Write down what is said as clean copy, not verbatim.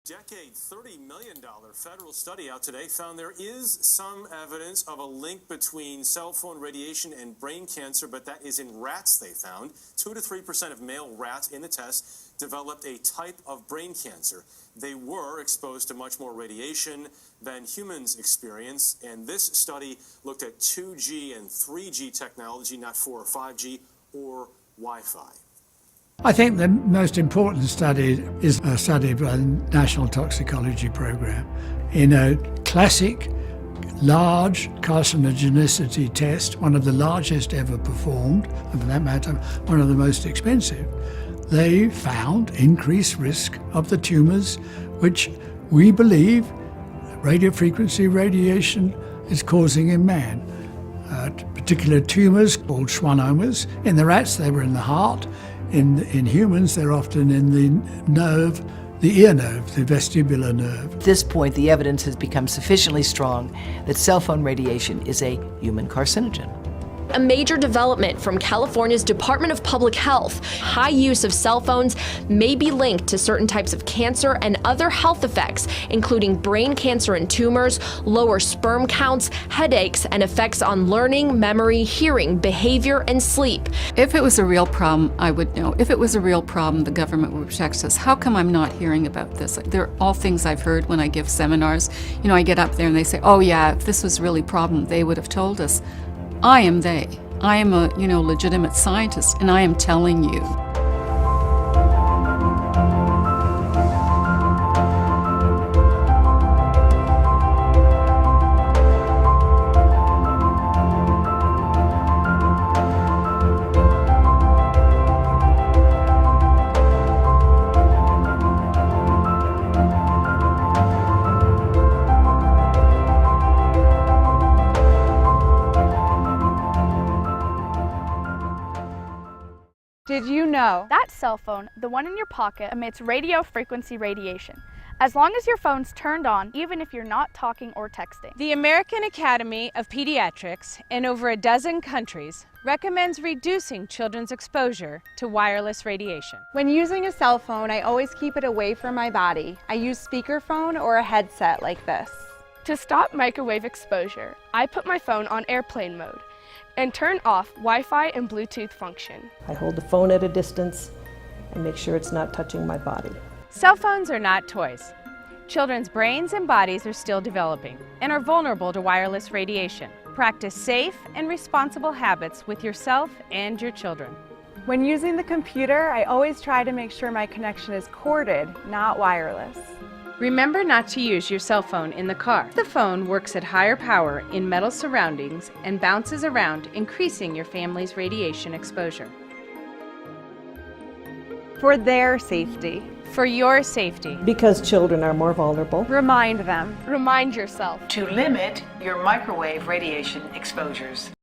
Decade $30 million federal study out today found there is some evidence of a link between cell phone radiation and brain cancer, but that is in rats, they found. 2 to 3% of male rats in the test developed a type of brain cancer. They were exposed to much more radiation than humans experience, and this study looked at 2G and 3G technology, not 4 or 5G or Wi-Fi. I think the most important study is a study by the National Toxicology Program in a classic large carcinogenicity test, one of the largest ever performed, and for that matter, one of the most expensive. They found increased risk of the tumours which we believe radiofrequency radiation is causing in man. Particular tumours called schwannomas. In the rats, they were in the heart. In humans, they're often in the nerve, the ear nerve, the vestibular nerve. At this point, the evidence has become sufficiently strong that cell phone radiation is a human carcinogen. A major development from California's Department of Public Health. High use of cell phones may be linked to certain types of cancer and other health effects, including brain cancer and tumors, lower sperm counts, headaches, and effects on learning, memory, hearing, behavior, and sleep. If it was a real problem, I would know. If it was a real problem, the government would protect us. How come I'm not hearing about this? They're all things I've heard when I give seminars. You know, I get up there and they say, oh yeah, if this was really a problem, they would have told us. I am they. I am a, legitimate scientist, and I am telling you. Did you know that cell phone, the one in your pocket, emits radio frequency radiation, as long as your phone's turned on, even if you're not talking or texting? The American Academy of Pediatrics in over a dozen countries recommends reducing children's exposure to wireless radiation. When using a cell phone, I always keep it away from my body. I use speakerphone or a headset like this. To stop microwave exposure, I put my phone on airplane mode and turn off Wi-Fi and Bluetooth function. I hold the phone at a distance and make sure it's not touching my body. Cell phones are not toys. Children's brains and bodies are still developing and are vulnerable to wireless radiation. Practice safe and responsible habits with yourself and your children. When using the computer, I always try to make sure my connection is corded, not wireless. Remember not to use your cell phone in the car. The phone works at higher power in metal surroundings and bounces around, increasing your family's radiation exposure. For their safety. For your safety. Because children are more vulnerable. Remind them. Remind yourself. To limit your microwave radiation exposures.